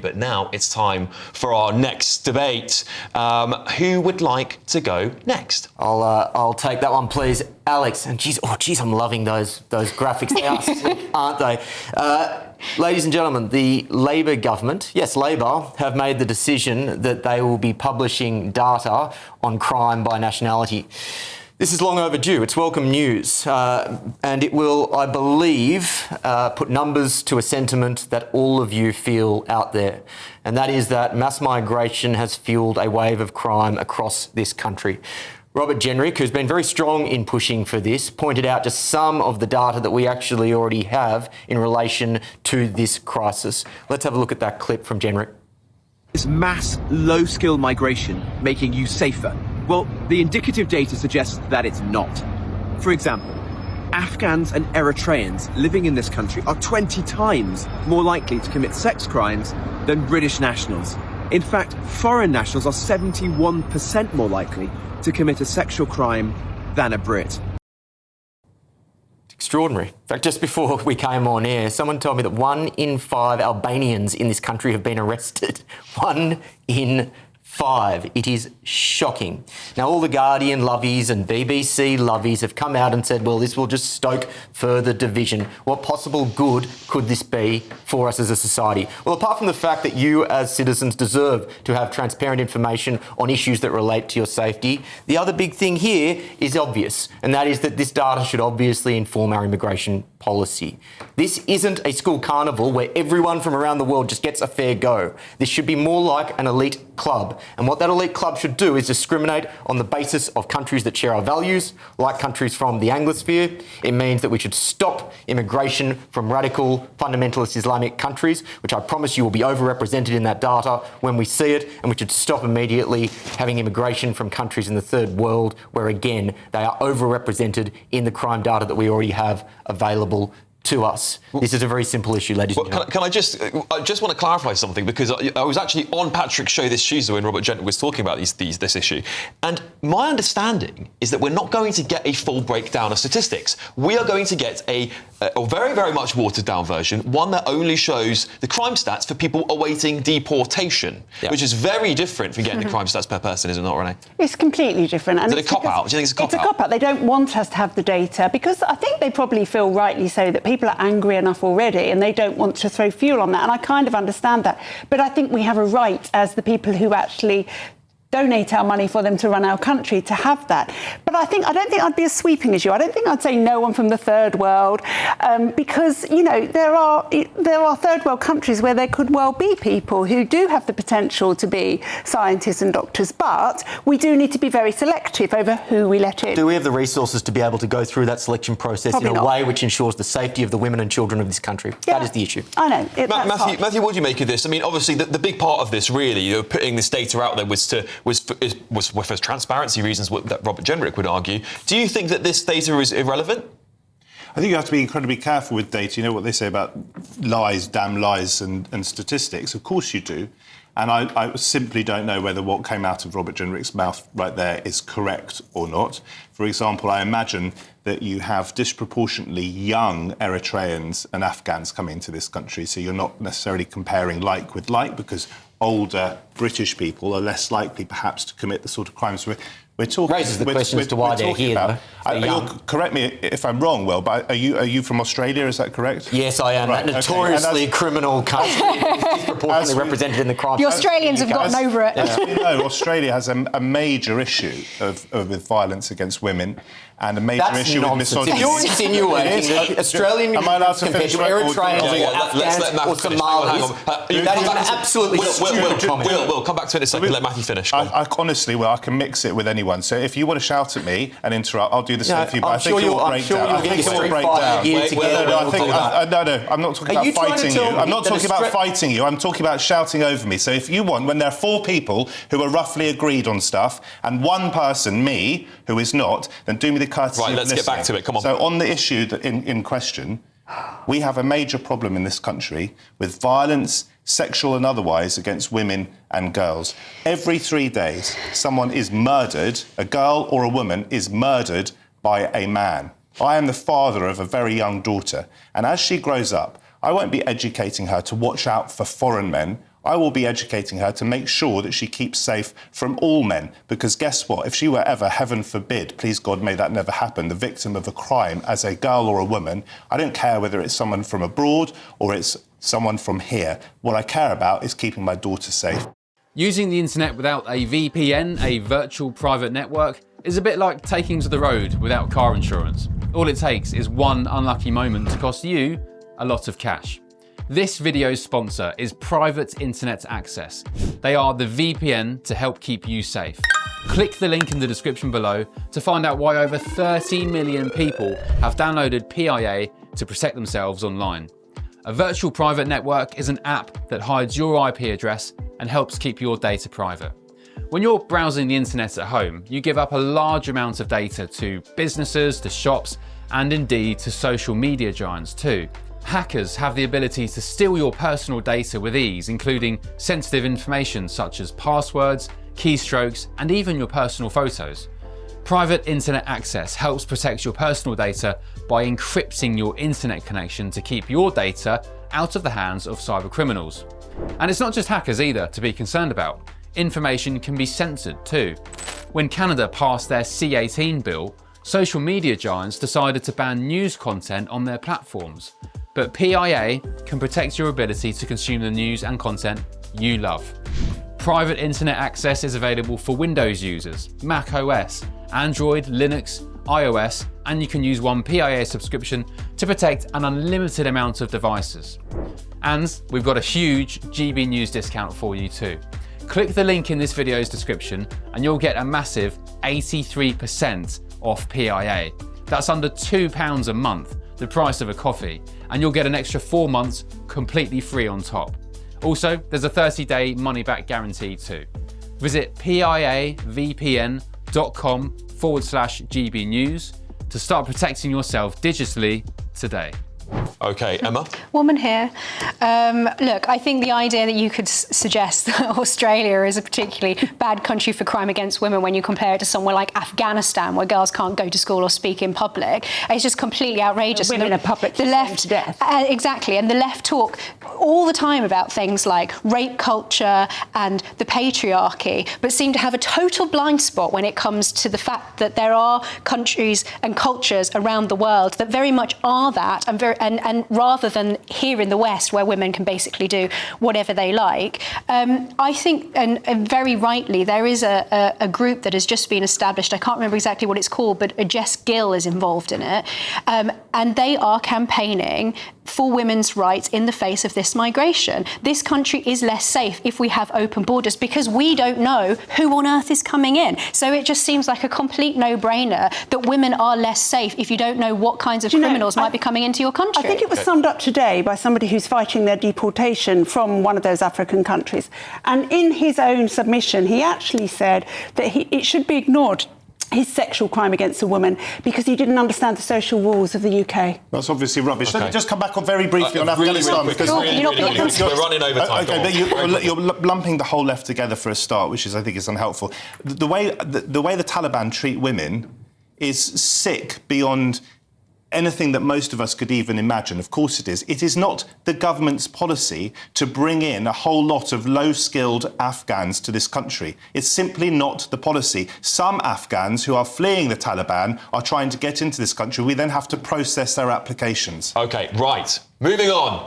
But now it's time for our next debate. Who would like to go next? I'll take that one, please, Alex. And geez, I'm loving those graphics. They are slick, aren't they? Ladies and gentlemen, the Labor government, yes, Labor, have made the decision that they will be publishing data on crime by nationality. This is long overdue. It's welcome news. And it will, I believe, put numbers to a sentiment that all of you feel out there. And that is that mass migration has fueled a wave of crime across this country. Robert Jenrick, who's been very strong in pushing for this, pointed out just some of the data that we actually already have in relation to this crisis. Let's have a look at that clip from Jenrick. Is mass low-skill migration making you safer? Well, the indicative data suggests that it's not. For example, Afghans and Eritreans living in this country are 20 times more likely to commit sex crimes than British nationals. In fact, foreign nationals are 71% more likely to commit a sexual crime than a Brit. Extraordinary. In fact, just before we came on air, someone told me that 1 in 5 Albanians in this country have been arrested. 1 in 5. It is shocking. Now, all the Guardian lovies and BBC lovies have come out and said, well, this will just stoke further division. What possible good could this be for us as a society? Well, apart from the fact that you as citizens deserve to have transparent information on issues that relate to your safety, the other big thing here is obvious, and that is that this data should obviously inform our immigration policy. This isn't a school carnival where everyone from around the world just gets a fair go. This should be more like an elite club. And what that elite club should do is discriminate on the basis of countries that share our values, like countries from the Anglosphere. It means that we should stop immigration from radical fundamentalist Islamic countries, which I promise you will be overrepresented in that data when we see it, and we should stop immediately having immigration from countries in the third world where, again, they are overrepresented in the crime data that we already have available to us. This is a very simple issue, ladies and gentlemen. Can I just want to clarify something, because I was actually on Patrick's show this Tuesday when Robert Jenrick was talking about this issue, and my understanding is that we're not going to get a full breakdown of statistics. We are going to get a very, very much watered down version, one that only shows the crime stats for people awaiting deportation, which is very different from getting the crime stats per person, is it not, Renee? It's completely different. Is it a cop-out? Do you think it's a cop-out? It's a cop-out. They don't want us to have the data because I think they probably feel rightly so that people are angry enough already and they don't want to throw fuel on that. And I kind of understand that. But I think we have a right as the people who actually donate our money for them to run our country to have that. But I don't think I'd be as sweeping as you. I don't think I'd say no one from the third world, because, you know, there are third world countries where there could well be people who do have the potential to be scientists and doctors, but we do need to be very selective over who we let in. Do we have the resources to be able to go through that selection process in a way which ensures the safety of the women and children of this country? Yeah, that is the issue. I know. Matthew, what do you make of this? I mean, obviously, the big part of this, really, putting this data out there was for transparency reasons that Robert Jenrick would argue. Do you think that this data is irrelevant? I think you have to be incredibly careful with data. You know what they say about lies, damn lies and statistics. Of course you do. And I simply don't know whether what came out of Robert Jenrick's mouth right there is correct or not. For example, I imagine that you have disproportionately young Eritreans and Afghans coming to this country, so you're not necessarily comparing like with like, because older British people are less likely perhaps to commit the sort of crimes we're talking about. Raises the question as to why they're here, You'll correct me if I'm wrong, Will, but are you from Australia, is that correct? Yes, I am. Right, that notoriously criminal country is disproportionately represented in the crime. The Australians have gotten over it. As we know, Australia has a major issue with violence against women and a major issue with misogyny. If you're insinuating that Australian compared to Eritreans or Afghans or Somalis, that is absolutely stupid. We'll come back to it in a second. Let Matthew finish. Honestly, Will, I can mix it with anyone. So if you want to shout at me and interrupt, I'll do the same for you. But I think it will break down. I think it will break down. No, I'm not talking about fighting you. I'm not talking about fighting you. I'm talking about shouting over me. So if you want, when there are 4 people who are roughly agreed on stuff and one person, me, who is not, then do me the courtesy of listening. Let's get back to it. Come on. So on the issue that in question, we have a major problem in this country with violence, sexual and otherwise, against women and girls. Every 3 days, someone is murdered, a girl or a woman is murdered by a man. I am the father of a very young daughter, and as she grows up, I won't be educating her to watch out for foreign men. I will be educating her to make sure that she keeps safe from all men. Because guess what? If she were ever, heaven forbid, please God, may that never happen, the victim of a crime as a girl or a woman, I don't care whether it's someone from abroad or it's someone from here. What I care about is keeping my daughter safe. Using the internet without a VPN, a virtual private network, is a bit like taking to the road without car insurance. All it takes is one unlucky moment to cost you a lot of cash. This video's sponsor is Private Internet Access. They are the VPN to help keep you safe. Click the link in the description below to find out why over 30 million people have downloaded PIA to protect themselves online. A virtual private network is an app that hides your IP address and helps keep your data private. When you're browsing the internet at home, you give up a large amount of data to businesses, to shops, and indeed to social media giants too. Hackers have the ability to steal your personal data with ease, including sensitive information such as passwords, keystrokes, and even your personal photos. Private Internet Access helps protect your personal data by encrypting your internet connection to keep your data out of the hands of cyber criminals. And it's not just hackers either to be concerned about. Information can be censored too. When Canada passed their C18 bill, social media giants decided to ban news content on their platforms. But PIA can protect your ability to consume the news and content you love. Private Internet Access is available for Windows users, Mac OS, Android, Linux, iOS, and you can use one PIA subscription to protect an unlimited amount of devices. And we've got a huge GBNews discount for you too. Click the link in this video's description and you'll get a massive 83% off PIA. That's under £2 a month, the price of a coffee, and you'll get an extra 4 months completely free on top. Also, there's a 30-day money-back guarantee too. Visit piavpn.com/GBnews to start protecting yourself digitally today. Okay, Emma? Woman here. Look, I think the idea that you could suggest that Australia is a particularly bad country for crime against women when you compare it to somewhere like Afghanistan, where girls can't go to school or speak in public, is just completely outrageous. Women are public the left, to death. Exactly, and the left talk all the time about things like rape culture and the patriarchy, but seem to have a total blind spot when it comes to the fact that there are countries and cultures around the world that very much are that, and rather than here in the West where women can basically do whatever they like, I think, and very rightly, there is a group that has just been established. I can't remember exactly what it's called, but Jess Gill is involved in it, and they are campaigning for women's rights in the face of this migration. This country is less safe if we have open borders because we don't know who on earth is coming in. So it just seems like a complete no-brainer that women are less safe if you don't know what kinds of criminals might be coming into your country. I think it was summed up today by somebody who's fighting their deportation from one of those African countries. And in his own submission, he actually said that it should be ignored, his sexual crime against a woman, because he didn't understand the social rules of the UK. That's obviously rubbish. Okay. Let me just come back on very briefly on really Afghanistan. quick, because we're running over time. Okay, but you're lumping the whole left together for a start, which I think is unhelpful. The way the Taliban treat women is sick beyond anything that most of us could even imagine. Of course it is. It is not the government's policy to bring in a whole lot of low-skilled Afghans to this country. It's simply not the policy. Some Afghans who are fleeing the Taliban are trying to get into this country. We then have to process their applications. Okay, right. Moving on.